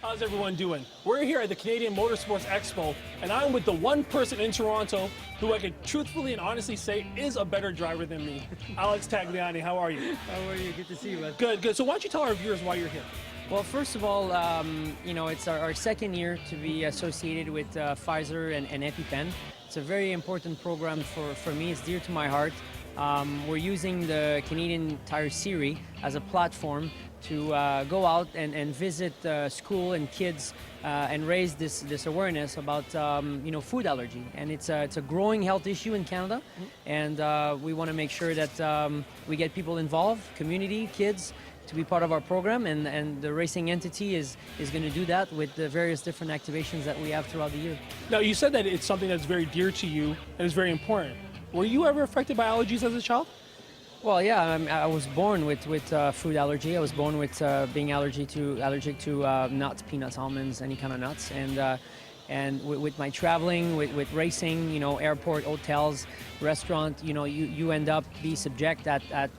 How's everyone doing? We're here at the Canadian Motorsports Expo, and I'm with the one person in Toronto who I could truthfully and honestly say is a better driver than me. Alex+Tagliani, how are you? How are you? Good to see you, bud. Good, good. So why don't you tell our viewers why you're here? Well, first of all, it's our second year to be associated with Pfizer and EpiPen. It's a very important program for me. It's dear to my heart. We're using the Canadian Tire Series as a platform to go out and visit school and kids and raise this awareness about food allergy. And it's a growing health issue in Canada, and we want to make sure that we get people involved, community, kids, to be part of our program, and the racing entity is going to do that with the various different activations that we have throughout the year. Now, you said that it's something that's very dear to you and is very important. Were you ever affected by allergies as a child? Well, yeah, I was born with food allergy. I was born with being allergic to nuts, peanuts, almonds, any kind of nuts, and with my traveling, with racing, airport, hotels, restaurant, you end up be subject at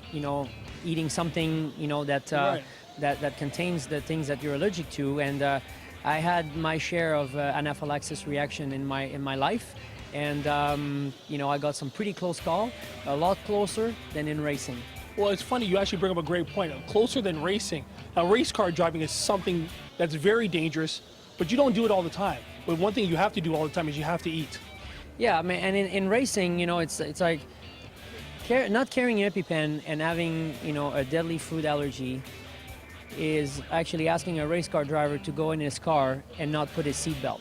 eating something, that that contains the things that you're allergic to, and I had my share of anaphylaxis reaction in my life. And, I got some pretty close call, a lot closer than in racing. Well, it's funny, you actually bring up a great point, closer than racing. Now, race car driving is something that's very dangerous, but you don't do it all the time. But one thing you have to do all the time is you have to eat. Yeah, I mean, and in racing, it's like not carrying EpiPen and having, a deadly food allergy is actually asking a race car driver to go in his car and not put his seatbelt.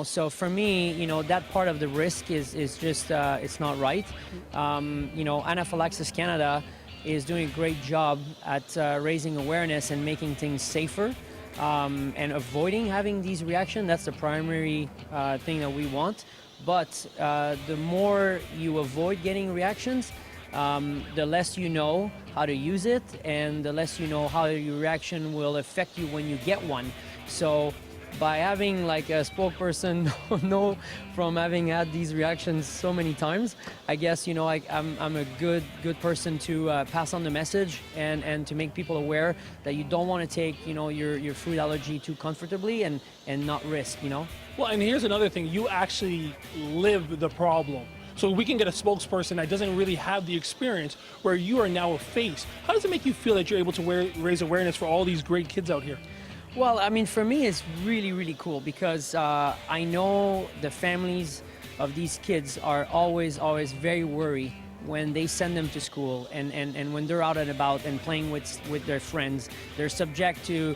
So for me, that part of the risk is just, it's not right. Anaphylaxis Canada is doing a great job at raising awareness and making things safer and avoiding having these reactions. That's the primary thing that we want. But the more you avoid getting reactions, the less you know how to use it, and the less you know how your reaction will affect you when you get one. So by having like a spokesperson know from having had these reactions so many times, I guess I'm a good person to pass on the message and to make people aware that you don't want to take your food allergy too comfortably and not risk. Well, and here's another thing: you actually live the problem. So we can get a spokesperson that doesn't really have the experience, where you are now a face. How does it make you feel that you're able to raise awareness for all these great kids out here? Well, I mean, for me, it's really, really cool because I know the families of these kids are always very worried when they send them to school and when they're out and about and playing with their friends. They're subject to,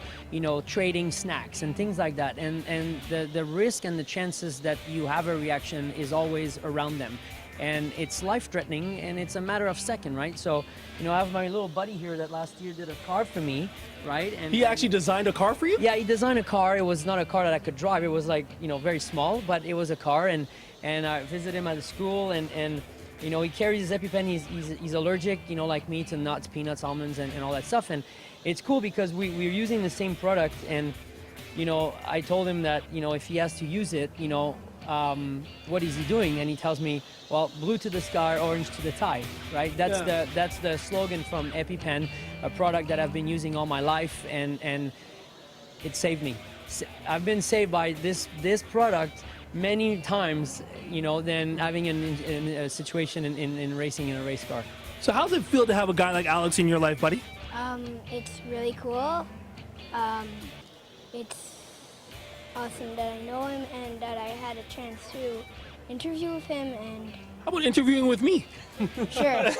trading snacks and things like that. And the risk and the chances that you have a reaction is always around them. And it's life-threatening, and it's a matter of second, right? So, I have my little buddy here that last year did a car for me, right? And he actually designed a car for you? Yeah, he designed a car. It was not a car that I could drive. It was like, very small, but it was a car. And I visited him at the school, and he carries his EpiPen. He's allergic, like me, to nuts, peanuts, almonds, and all that stuff. And it's cool because we're using the same product, and I told him that if he has to use it, what is he doing? And he tells me, well, blue to the sky, orange to the tie, right? That's the slogan from EpiPen, a product that I've been using all my life, and it saved me. I've been saved by this product many times, than having a situation in racing in a race car. So how does it feel to have a guy like Alex in your life, buddy? It's really cool. It's awesome that I know him and that I had a chance to interview with him. And how about interviewing with me? Sure.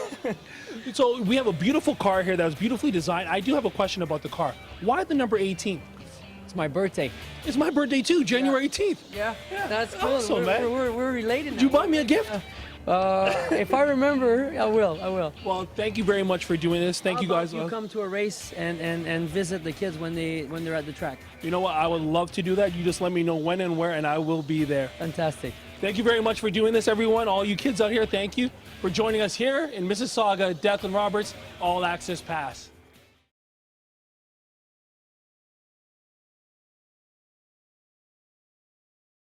So we have a beautiful car here that was beautifully designed. I do have a question about the car. Why the number 18? It's my birthday. It's my birthday too, January 18th. Yeah, that's cool. Awesome, man. We're related now. Did you buy me a gift? If I remember, I will. Well, thank you very much for doing this. Thank you guys. You come to a race and visit the kids when they're at the track. You know what? I would love to do that. You just let me know when and where, and I will be there. Fantastic. Thank you very much for doing this, everyone. All you kids out here, thank you for joining us here in Mississauga, Deklon+Roberts, All Access Pass.